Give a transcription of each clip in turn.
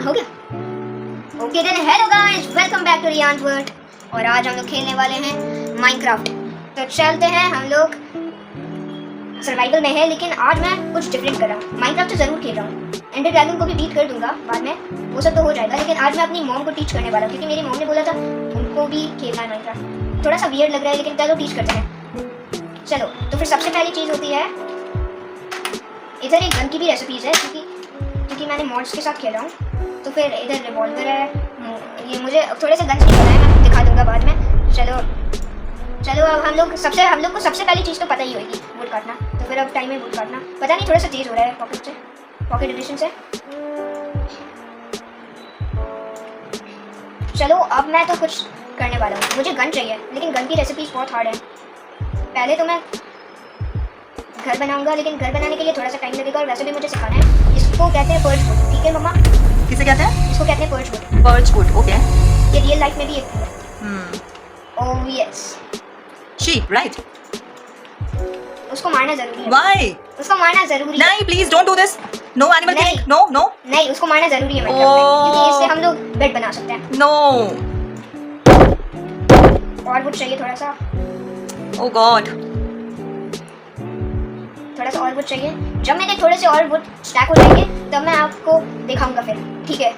हो गया? Okay then, hello guys, welcome back to Riyans world. और आज हम लोग खेलने वाले हैं माइनक्राफ्ट। तो चलते हैं, हम लोग सर्वाइवल में है, लेकिन आज मैं कुछ डिफरेंट कर रहा हूँ। माइनक्राफ्ट तो जरूर खेल रहा हूँ, एंडर ड्रैगन को भी बीट कर दूंगा बाद में, वो सब तो हो जाएगा। लेकिन आज मैं अपनी मॉम को टीच करने वाला हूँ, क्योंकि मेरी मॉम ने बोला था उनको भी खेलना है माइनक्राफ्ट। थोड़ा सा वियर्ड लग रहा है, लेकिन चलो टीच करते हैं। चलो, तो फिर सबसे पहली चीज़ होती है, इधर एक गन की भी रेसिपीज़ है, क्योंकि मैंने मॉड्स के साथ खेल रहा हूँ। तो फिर इधर रिवॉल्वर है, ये मुझे थोड़े से गन्स नहीं पता है, मैं दिखा दूंगा बाद में। चलो अब हम लोग को सबसे पहली चीज़ तो पता ही होगी, वुड काटना। तो फिर अब टाइम है वुड काटना। पता नहीं, थोड़ा सा तेज हो रहा है पॉकेट एडिशन से। चलो अब मैं तो कुछ करने वाला हूँ। मुझे गन चाहिए, लेकिन गन की रेसिपीज बहुत हार्ड है। पहले तो मैं घर बनाऊंगा, लेकिन घर बनाने के लिए थोड़ा सा टाइम लगेगा, और वैसे भी मुझे सिखाना है। इसको कहते हैं पर्च वुड, ठीक है मम्मा? किसे कहते हैं? इसको कहते हैं perch would. Perch would, okay. ये रियल लाइफ में भी एक है। Oh yes, sheep, right? उसको मारना जरूरी है। व्हाई? उसको मारना जरूरी है। नहीं, please don't do this. No animal killing, no. नहीं, उसको मारना जरूरी है माइनक्राफ्ट में, क्योंकि इससे हम लोग बेड बना सकते हैं। नो। और वुड चाहिए थोड़ा सा। ओह गॉड। थोड़ा सा और वुड चाहिए। जब मेरे थोड़े से और वुड स्टैक हो जाएंगे, तब मैं आपको दिखाऊंगा फिर, ठीक है?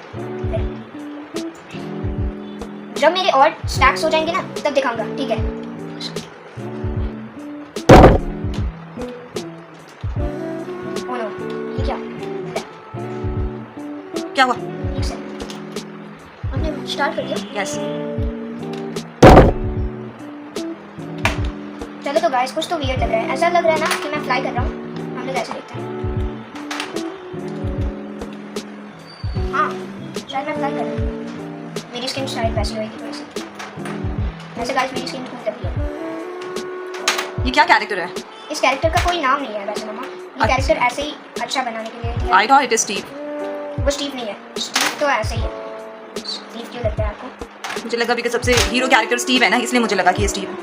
जब मेरे और स्टैक्स हो जाएंगे ना, तब दिखाऊंगा, ठीक है? ओह नो, ये क्या हुआ? एक सेकंड, हमने स्टार्ट कर दिया। यस। चलो तो गाइस, कुछ तो वियर्ड लग रहा है। ऐसा लग रहा है ना कि मैं फ्लाई कर रहा हूँ। हम लोग ऐसे देखते हैं। हाँ, शायद मैं फ्लाई कर रहा हूँ। मेरी स्किन शायद वैसी होगी थोड़ी सी। वैसे गाइस, मेरी स्किन खूब लगी है। ये क्या कैरेक्टर है? इस कैरेक्टर का कोई नाम नहीं है वैसे मम्मा। ये कैरेक्टर ऐसे ही अच्छा बनाने के लिए दिया। I thought it is Steve. वो स्टीव नहीं है, स्टीव तो ऐसे ही है। स्टीव क्यों लगता है आपको? मुझे लगा बिकॉज़ सबसे हीरो कैरेक्टर स्टीव है ना, इसलिए मुझे लगा कि ये स्टीव है।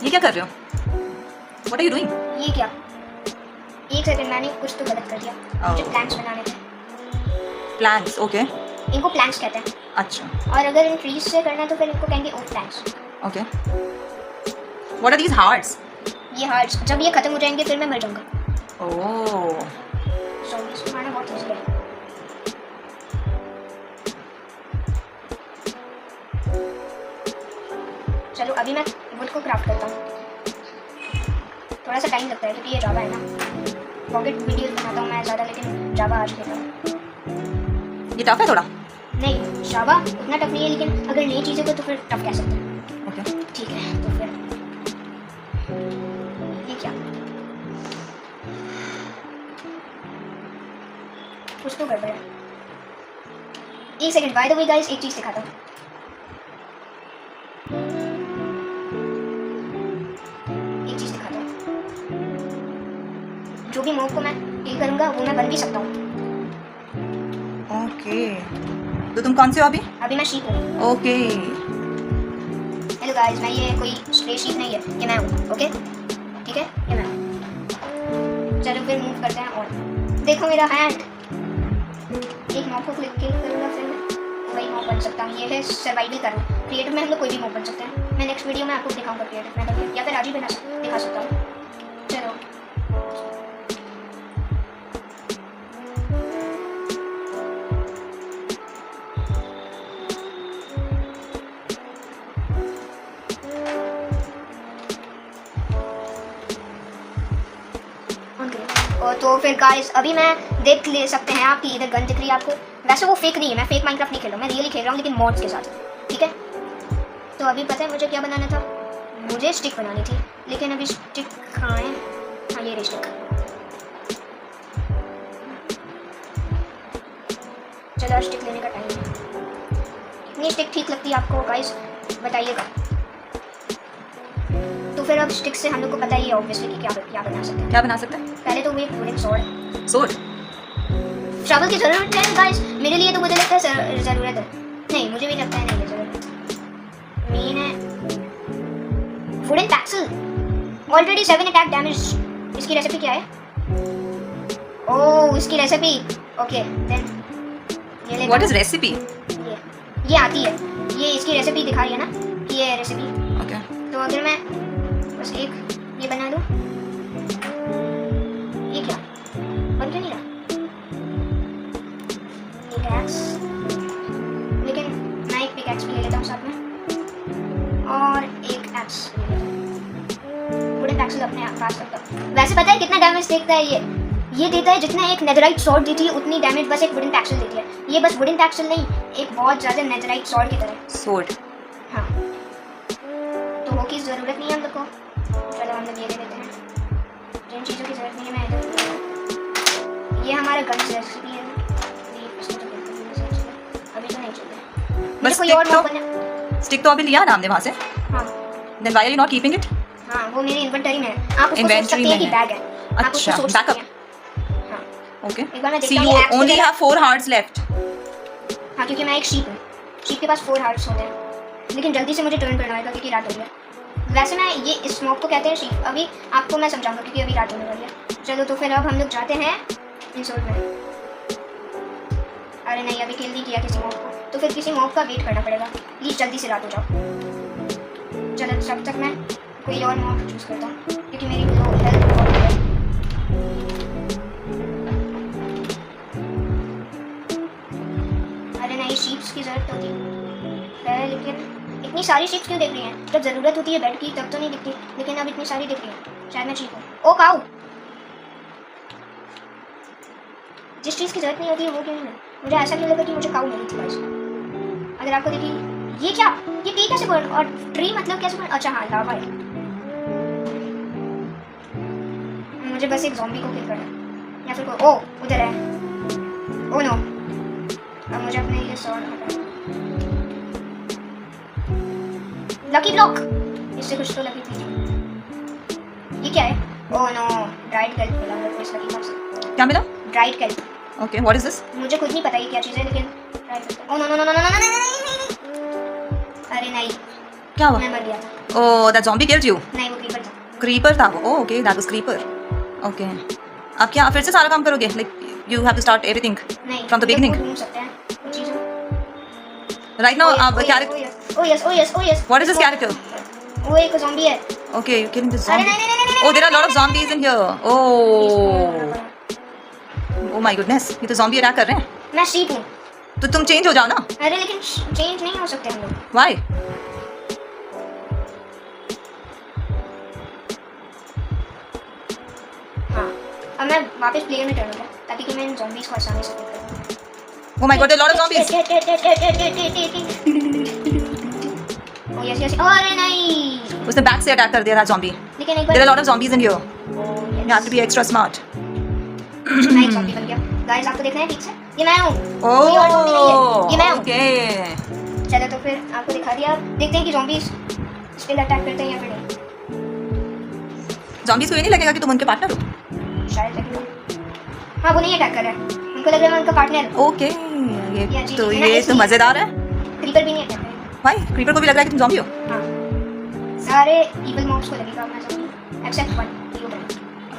ये क्या कर रहे हो? What are you doing? ये क्या? एक सेकंड, मैंने कुछ तो गलत कर दिया। मुझे प्लैंक्स बनाने थे। Planks, okay. इनको प्लैंक्स कहते हैं। अच्छा, और अगर इन ट्रीज से करना है तो फिर इनको कहेंगे oak planks. Okay. What are these hearts? ये हार्ट्स, जब ये खत्म हो जाएंगे फिर मैं मर जाऊंगा। ओह। ज़ॉम्बीज़ को मारना बहुत ईज़ी है। चलो अभी मैं वुड को क्राफ्ट करता हूँ। थोड़ा सा टाइम लगता है, क्योंकि ये जावा है ना। पॉकेट वीडियोस बनाता हूँ मैं ज़्यादा, लेकिन जावा आज खेलता हूँ। ये टफ है थोड़ा? नहीं, जावा उतना टफ नहीं है, लेकिन अगर नई चीज़ों को तो फिर टफ कह सकते हैं। ओके। ठीक है, तो फिर ये क्या? कुछ तो गड़बड़ है। एक second, by the way guys, एक चीज़ दिखाता हूँ। एक चीज़ दिखाता हूँ। जो भी मॉब को मैं किल करूँगा, वो मैं बन भी सकता हूँ। ओके। तो तुम कौन से हो अभी? अभी मैं शीप हूँ। ओके। हेलो गाइस, मैं ये कोई स्ट्रे शीप नहीं है, ये मैं हूँ। ओके, ठीक है, ये मैं हूँ। चलो फिर मूव करते हैं। और देखो मेरा हैंड। एक मॉब को किल करूँगा, फिर मैं वही मॉब बन सकता हूँ। ये है सर्वाइवल करना। क्रिएटिव में हम लोग कोई भी मॉब बन सकते हैं। मैं नेक्स्ट वीडियो में आपको दिखाऊंगा क्रिएटिव में करके, या फिर आज ही दिखा सकता हूँ। चलो तो फिर गाइस, अभी मैं देख ले सकते हैं आप कि इधर गन दिख रही है आपको। वैसे वो फेक नहीं है, मैं फेक माइनक्राफ्ट नहीं खेल रहा हूँ, मैं रियली खेल रहा हूँ, लेकिन मॉड्स के साथ, ठीक है? तो अभी पता है मुझे क्या बनाना था? मुझे स्टिक बनानी थी, लेकिन अभी स्टिक कहाँ है? हाँ, ये रही स्टिक। चलो स्टिक लेने का टाइम है। कितनी स्टिक ठीक लगती है आपको गाइस, बताइएगा। तो फिर अब स्टिक से हम लोग को पता ही है ऑब्वियसली कि क्या बना सकते हैं। क्या बना सकते हैं? पहले तो वो एक वुडन सॉर्ड। सोर्ड? ट्रैवल की ज़रूरत है गाइस, मेरे लिए तो मुझे लगता है ज़रूरत है। नहीं, मुझे भी लगता है नहीं है ज़रूरत। मेन है वुडन पैक्सल, ऑलरेडी 7 अटैक डैमेज। इसकी रेसिपी क्या है? ओह इसकी रेसिपी, ओके देन ये ले। What is recipe? ये आती है, ये इसकी रेसिपी दिखा रही है ना कि ये रेसिपी। ओके तो अगर मैं बस एक ये बना दूँ, ये क्या बन क्यों नहीं रहा? पिकैक्स, लेकिन मैं एक पिकैक्स भी ले लेता हूँ साथ में और एक एक्स पूरे पैक्स अपने पास रखता हूँ। वैसे पता है कितना डैमेज देता है ये देता है जितना एक नेदराइट सॉर्ड देती है उतनी डैमेज बस एक वुडन पैक्सल देती है। ये बस वुडन पैक्सल नहीं, एक बहुत ज़्यादा नेदराइट सॉर्ड की तरह। स्वॉर्ड। हाँ तो वो की ज़रूरत नहीं है हम लोग को। चलो हम लोग ये ले लेते हैं, जिन चीज़ों की ज़रूरत नहीं है मैं ये हमारा गन रेसिपी है। अभी तो नहीं चलते, बस कोई और स्टिक तो अभी लिया ना हमने वहाँ से। हाँ then why are you not keeping it? हाँ वो मेरी इन्वेंटरी में है। आप उसको सोच Inventory सकते हैं कि में बैग है। आप उसको अच्छा, सोच सकते backup. हैं। हाँ ओके एक बार मैं सी देखता यू हूँ axe ओनली वगैरह। Have 4 hearts left. हाँ क्योंकि मैं एक शीप हूँ, शीप के पास 4 हार्ट्स होते हैं, लेकिन जल्दी से मुझे टर्न करना होगा क्योंकि रात हो गया। वैसे मैं ये इस स्मोक को कहते हैं शीप। अभी आपको मैं समझाऊंगा क्योंकि अभी रात होने वाली है। चलो तो फिर अब हम लोग जाते हैं इंसोर्ट में। अरे नहीं अभी किल नहीं किया किसी मॉब को, तो फिर किसी मॉब का वेट करना पड़ेगा। प्लीज़ जल्दी से रात हो जाओ। चलो तब तक मैं कोई और मॉब चूज़ करता हूँ क्योंकि मेरी लो हेल्थ बहुत है। अरे नहीं शीप्स की ज़रूरत होती है, लेकिन इतनी सारी शीप्स क्यों दिख रही हैं? जब ज़रूरत होती है बेड की तब तो नहीं दिखती, लेकिन अब इतनी सारी दिख रही हैं। शायद मैं ठीक हूँ। ओ काऊ, जिस चीज़ की ज़रूरत नहीं होती है वो क्यों नहीं मिली? मुझे ऐसा क्यों लगा कि मुझे काऊ मिली थी गाइस। अगर आपको देखिए ये क्या, ये पी कैसे बर्न और ट्री मतलब कैसे बर्न? अच्छा हाँ लावा है। मुझे बस एक ज़ॉम्बी को किल करना है या फिर कोई। ओ उधर है। ओ नो, अब मुझे अपने ये सॉर्ड हटाना। लकी ब्लॉक, इससे कुछ तो लकी कीजिए। ये क्या है? ओह नो, ड्राइड केल्प मिला मेरे को इस लकी ब्लॉक से। क्या मिला? Dried kelp. Okay what is this? मुझे खुद नहीं पता ये क्या चीज़ है, लेकिन dried kelp. Oh no no no no no no no. अरे नहीं, क्या हुआ? मैं मर गया था। Oh that zombie killed you. नहीं वो क्रीपर था। क्रीपर था वो। Oh okay that was creeper. Okay अब क्या फिर से सारा काम करोगे? Like you have to start everything नहीं फ्रॉम द बिगिनिंग ढूंढ सकते हैं कुछ चीज़ें। Right now. अब character oh yes oh yes oh yes. What is this character? वो एक ज़ॉम्बी है। Okay, you're killing the अरे zombie. नहीं नहीं नहीं नहीं। Oh, there are a lot of zombies in here. Oh my goodness, ये तो zombie अटैक कर रहे हैं। मैं शीप हूँ। तो तुम चेंज हो जाओ ना। अरे लेकिन चेंज नहीं हो सकते हम लोग। Why? हाँ अब मैं वापस प्लेयर में टर्न हो गया ताकि कि मैं इन zombies को आसानी से किल कर दूँ। Oh my god, there are a lot of zombies. Oh yes yes। अरे नहीं, उसने बैक से अटैक कर दिया था zombie. लेकिन एक There are a bar lot of zombies in here. Oh, yes. You have to be extra smart. मैं एक zombie बन गया। गाइस आपको देखना है ठीक से? ये मैं हूँ। कोई और zombie नहीं है, ये मैं हूँ। Okay. चलो तो फिर आपको दिखा दिया, देखते हैं कि zombies स्टिल अटैक करते हैं या फिर नहीं। Zombies को ये नहीं लगेगा कि तुम उनके पार्टनर हो? शायद लगेगा। हाँ वो नहीं अटैक कर रहा है, उनको लग रहा है मैं उनका पार्टनर हूँ। Okay. ये ये अजीब तो है ना, ये तो इसलिए- मजेदार है. क्रीपर भी नहीं अटैक करेगा। Why? Creeper को भी लग रहा है कि तुम zombie हो? हाँ सारे evil mobs को लगेगा मैं zombie except one Herobrine।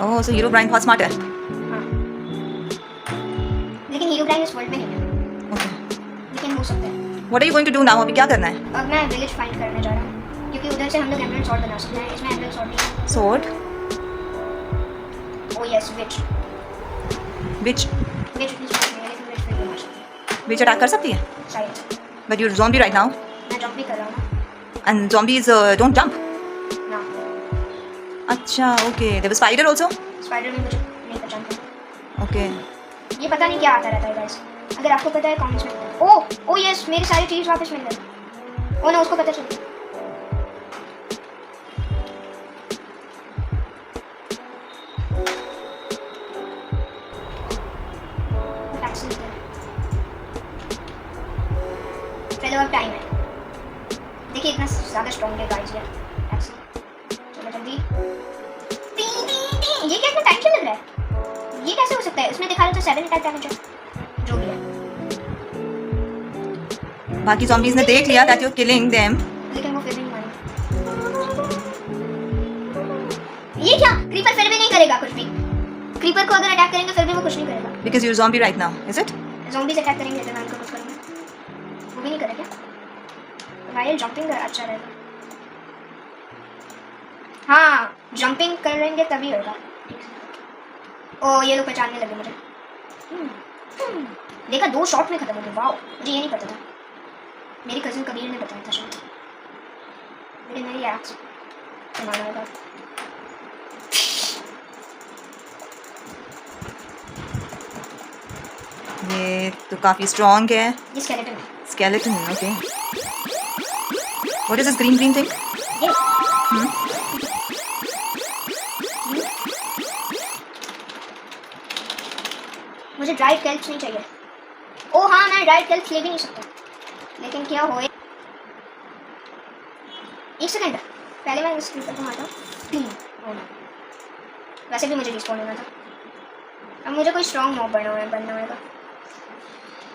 Oh, so Herobrine बहुत smart है. हाँ लेकिन Herobrine इस वर्ल्ड में नहीं है, Okay. लेकिन हो सकता है। What are you going to do now? अभी क्या करना है? अब मैं विलेज फाइंड करने जा रहा हूँ क्योंकि उधर से हम लोग एमराल्ड स्वॉर्ड बना सकते हैं। इसमें एमराल्ड स्वॉर्ड नहीं है। Sword. Oh yes which Witch. विच इतनी स्ट्रॉन्ग नहीं है लेकिन विच फिर भी मार सकती है Witch अटैक कर सकती है? शायद। But you're zombie right now. मैं जंप भी कर रहा हूँ And zombies don't jump. ना। अच्छा, okay. There was spider also. Spider में मुझे नहीं पहचानता। Okay. ये पता नहीं क्या आता रहता है गाइस, अगर आपको पता है कमेंट्स में बताओ। ओह ओह यस मेरी सारी चीज़ वापस मिल गई। ओह ना उसको पता चल गया। चलो अब टाइम है, देखिए इतना ज़्यादा स्ट्रॉन्ग है गाइस ये एक्सेल। चलो जल्दी। ये क्या इतना टाइम क्यों लग रहा है? ये कैसे हो सकता है? उसमें दिखा रहा था 7 अटैक डैमेज है जो भी है, बाकी zombies ने देख लिया that you're killing them. लेकिन वो फिर भी नहीं मारेंगे। ये क्या? क्रीपर फिर भी नहीं करेगा कुछ भी। क्रीपर क्रीपर को अगर अटैक करेंगे फिर भी वो कुछ नहीं करेगा। Because you're zombie right now, is it? Zombies attack करेंगे तो मैं उनको कुछ करूँगा, वो भी नहीं करेगा। वाइल जंपिंग अच्छा रहेगा। हाँ जंपिंग करेंगे तभी होगा। ओ ये लोग पहचानने लगे मुझे। देखा 2 शॉट में खत्म हो गया। वाओ मुझे ये नहीं पता था, मेरी कजिन कबीर ने बताया था शायद। लेकिन मेरी एक्स माना होगा। ये तो काफी स्ट्रॉन्ग है। ये स्केलेटन है। Skeleton, okay. What is this green thing? ये मुझे ड्राइड कैल्प्स नहीं चाहिए। ओ हाँ मैं ड्राइड कैल्प्स ले भी नहीं सकता, लेकिन क्या हो, एक सेकंड पहले मैं इस क्रीपर को मारता हूँ। वैसे भी मुझे रिस्पॉन्ड होना था। अब मुझे कोई स्ट्रॉन्ग मॉब बनना होगा।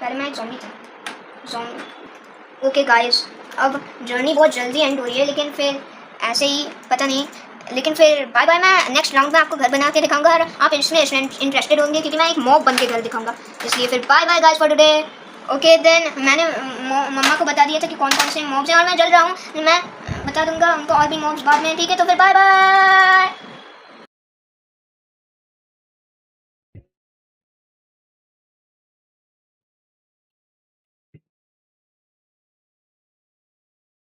पहले मैं एक ज़ॉम्बी था। ओके गाइस, अब जर्नी बहुत जल्दी एंड हो रही है, लेकिन फिर ऐसे ही पता नहीं, लेकिन फिर बाय बाय। मैं नेक्स्ट राउंड में आपको घर बना के दिखाऊंगा और आप इसमें इंटरेस्टेड होंगे क्योंकि मैं एक मॉब बन के घर दिखाऊंगा। इसलिए फिर bye bye guys for today. Okay then मैंने मम्मा को बता दिया था कि कौन कौन से मॉब्स हैं और मैं जल रहा हूँ, मैं बता दूंगा उनको और भी मॉब्स बाद में। ठीक है तो फिर बाय बाय।